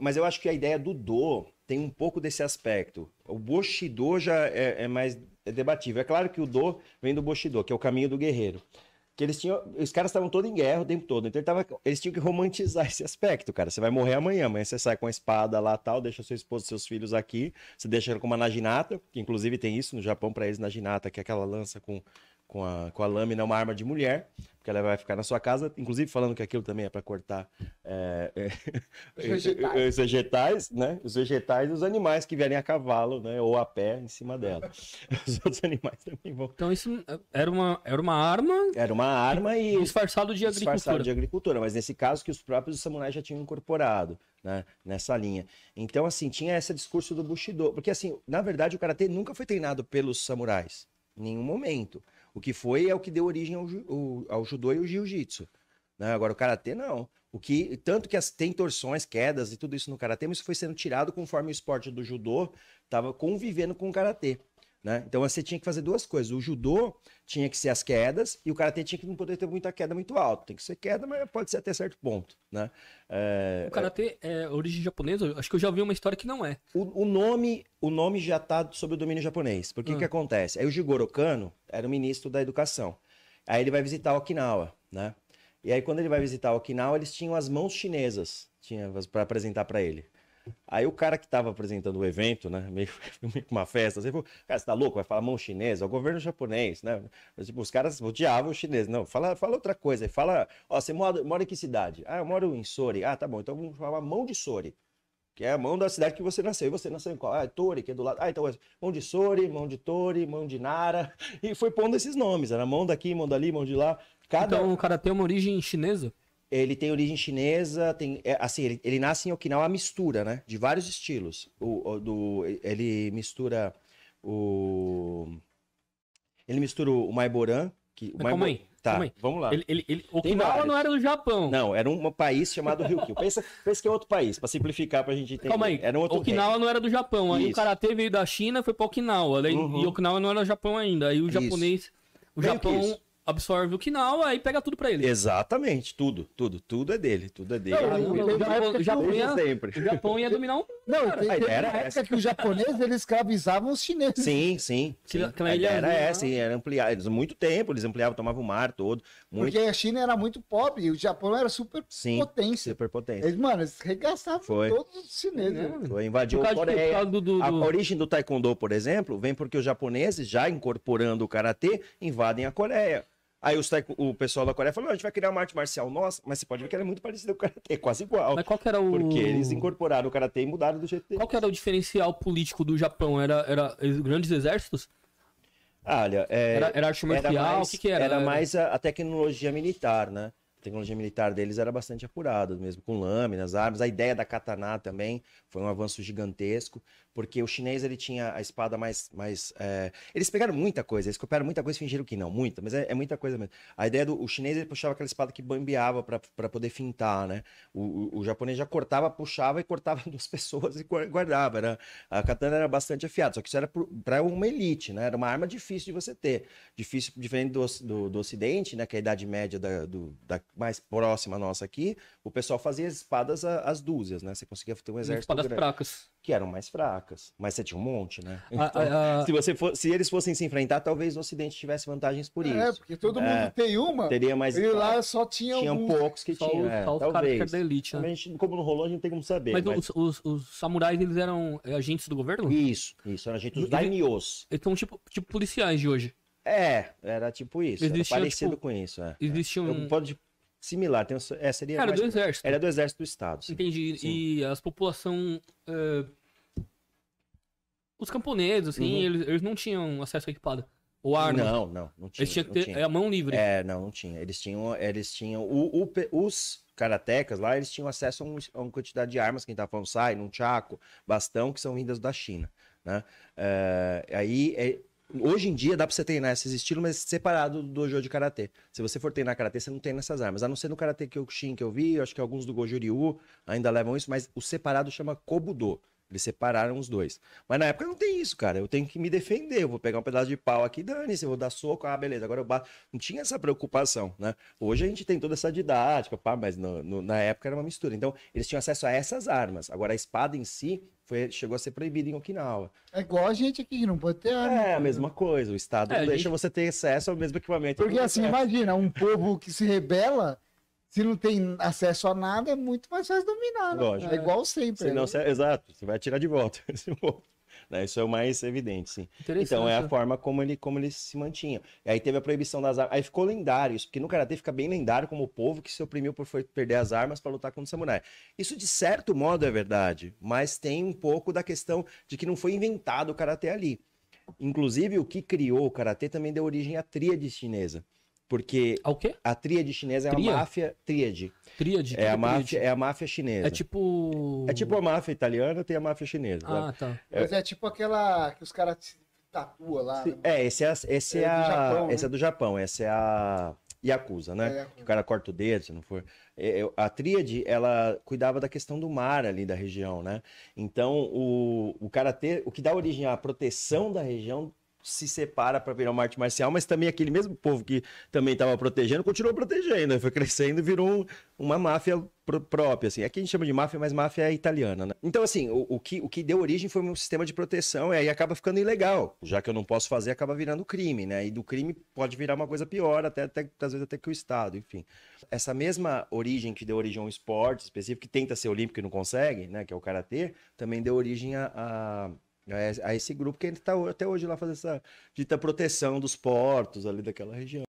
Mas eu acho que a ideia do Do tem um pouco desse aspecto. O Bushido já é mais debatível. É claro que o Do vem do Bushido, que é o caminho do guerreiro. Que eles tinham, os caras estavam todos em guerra o tempo todo, então eles tinham que romantizar esse aspecto, cara. Você vai morrer amanhã, amanhã você sai com a espada lá tal, deixa sua esposa e seus filhos aqui, você deixa ela com uma naginata, que inclusive tem isso no Japão pra eles, naginata, que é aquela lança com a lâmina, é uma arma de mulher, porque ela vai ficar na sua casa, inclusive falando que aquilo também é pra cortar os vegetais, né? Os vegetais e os animais que vierem a cavalo, né? Ou a pé em cima dela. Os outros animais também vão. Então isso era uma arma Era uma arma e disfarçado de disfarçado agricultura. de agricultura, mas nesse caso que os próprios samurais já tinham incorporado, né, nessa linha. Então, assim, tinha esse discurso do Bushido, porque, assim, na verdade, o karatê nunca foi treinado pelos samurais, em nenhum momento. O que foi é o que deu origem ao judô e ao jiu-jitsu, né? Agora, o karatê, não. Tanto que tem torções, quedas e tudo isso no karatê, mas isso foi sendo tirado conforme o esporte do judô estava convivendo com o karatê. Né? Então você tinha que fazer duas coisas. O judô tinha que ser as quedas e o karatê tinha que não poder ter muita queda muito alta. Tem que ser queda, mas pode ser até certo ponto. Né? O karatê é origem japonesa? Acho que eu já ouvi uma história que não é. O nome já está sob o domínio japonês. Por que que acontece? Aí o Jigoro Kano era o ministro da educação. Aí ele vai visitar Okinawa, né? E aí quando ele vai visitar Okinawa, eles tinham as mãos chinesas para apresentar para ele. Aí o cara que estava apresentando o evento, né, meio que uma festa, assim, falou, cara, você tá louco? Vai falar mão chinesa? É o governo japonês, né? Mas, tipo, os caras odiavam o chinês. Não, fala outra coisa. Fala, ó, você mora em que cidade? Ah, eu moro em Sori. Ah, tá bom, então vamos falar mão de Sori, que é a mão da cidade que você nasceu. E você nasceu em qual? Ah, é Tori, que é do lado. Ah, então mão de Sori, mão de Tori, mão de Nara. E foi pondo esses nomes. Era mão daqui, mão dali, mão de lá. Então o karatê é uma origem chinesa? Ele tem origem chinesa, assim, ele nasce em Okinawa, a mistura, né? De vários estilos. Ele mistura Ele mistura o Maiboran. Calma aí. Tá, Calma aí. vamos lá. Okinawa não era do Japão. Não, era um país chamado Ryukyu. Pensa que é outro país, pra simplificar pra gente entender. Calma aí. Era um outro Okinawa não era do Japão. Aí o karatê veio da China e foi pra Okinawa. E Okinawa não era do Japão ainda. Aí o japonês. O Japão absorve Okinawa, aí pega tudo pra ele. Exatamente, tudo é dele, tudo é dele. O Japão ia dominar um... Não, era época que os japoneses, eles escravizavam os chineses. Sim. A ideia era essa, era ampliar. Eles, muito tempo, eles ampliavam, tomavam o mar todo. Porque a China era muito pobre e o Japão era super potência. Super potência. Eles regaçavam todos os chineses. Foi, invadiu a Coreia. A origem do Taekwondo, por exemplo, vem porque os japoneses, já incorporando o Karatê, invadem a Coreia. Aí o pessoal da Coreia falou, a gente vai criar uma arte marcial nossa, mas você pode ver que ela é muito parecida com o Karatê, quase igual. Mas qual que era o... Porque eles incorporaram o Karatê e mudaram do jeito deles. Qual que era o diferencial político do Japão? Era grandes exércitos? Olha, era arte marcial? O que era? Era mais a tecnologia militar, né? A tecnologia militar deles era bastante apurada mesmo, com lâminas, armas. A ideia da katana também foi um avanço gigantesco, porque o chinês ele tinha a espada mais eles pegaram muita coisa, eles copiaram muita coisa e fingiram que não, muita, mas é muita coisa mesmo. A ideia o chinês ele puxava aquela espada que bambeava para poder fintar, né? O japonês já cortava, puxava e cortava duas pessoas e guardava. A katana era bastante afiada, só que isso era para uma elite, né? Era uma arma difícil de você ter. Difícil, diferente do Ocidente, né? Que é a Idade Média da mais próxima nossa aqui, o pessoal fazia as espadas às dúzias, né? Você conseguia ter um exército espadas grande, fracas. que eram mais fracas, mas você tinha um monte, né? Então, se eles fossem se enfrentar, talvez o Ocidente tivesse vantagens por isso. Porque todo mundo tem uma, teria mais e lá só tinham poucos que tinham, talvez. Da elite, né? Como não rolou, a gente não tem como saber. Mas os samurais, eles eram agentes do governo? Isso, eram agentes dos daimyos. Eles são tipo policiais de hoje. Era tipo isso, era parecido com isso. Existia similar, seria era do exército. Era do exército do estado. Sim. Entendi. Sim. E as população... os camponeses, assim, eles não tinham acesso a equipado. Ou arma. Não tinha. Eles tinham que ter a mão livre. Não tinha. Eles tinham os karatecas lá, eles tinham acesso a uma quantidade de armas, quem tá falando sai, nunchaku, bastão, que são vindas da China, né? Hoje em dia dá pra você treinar esses estilos, mas separado do dojo de karatê. Se você for treinar karatê, você não treina essas armas. A não ser no karatê Kyokushin que eu vi, eu acho que alguns do Goju Ryu ainda levam isso, mas o separado chama Kobudo, Eles separaram os dois. Mas na época não tem isso, cara. Eu tenho que me defender. Eu vou pegar um pedaço de pau aqui, dane-se, eu vou dar soco, beleza, agora eu bato. Não tinha essa preocupação, né? Hoje a gente tem toda essa didática, mas na época era uma mistura. Então, eles tinham acesso a essas armas. Agora, a espada em si chegou a ser proibida em Okinawa. É igual a gente aqui, que não pode ter arma. É a mesma coisa. O Estado não deixa você ter acesso ao mesmo equipamento. Porque assim, imagina, um povo que se rebela, se não tem acesso a nada, é muito mais fácil dominar. Né? Lógico. É igual sempre. Senão, exato, você vai tirar de volta. Isso é o mais evidente, sim. Então, é a forma como ele se mantinha. E aí teve a proibição das armas. Aí ficou lendário isso, porque no Karatê fica bem lendário como o povo que se oprimiu por perder as armas para lutar contra o samurai. Isso, de certo modo, é verdade, mas tem um pouco da questão de que não foi inventado o Karatê ali. Inclusive, o que criou o Karatê também deu origem à tríade chinesa. Porque ao quê? A tríade chinesa é uma máfia. Tríade. Tríade? É a máfia chinesa. É tipo a máfia italiana, tem a máfia chinesa. Ah, tá. Mas é tipo aquela que os caras tatuam lá. Né? Esse é do Japão. Essa é a Yakuza, né? Que o cara corta o dedo, se não for. A tríade, ela cuidava da questão do mar ali da região, né? Então, o Karatê, o que dá origem à proteção da região, se separa para virar uma arte marcial, mas também aquele mesmo povo que também estava protegendo, continuou protegendo, foi crescendo e virou uma máfia própria, assim. Aqui a gente chama de máfia, mas máfia é italiana, né? Então, assim, o que deu origem foi um sistema de proteção, e aí acaba ficando ilegal. Já que eu não posso fazer, acaba virando crime, né? E do crime pode virar uma coisa pior, até às vezes até que o Estado, enfim. Essa mesma origem que deu origem a um esporte específico, que tenta ser olímpico e não consegue, né? Que é o Karatê, também deu origem a esse grupo que ele está até hoje lá fazendo essa dita proteção dos portos ali daquela região.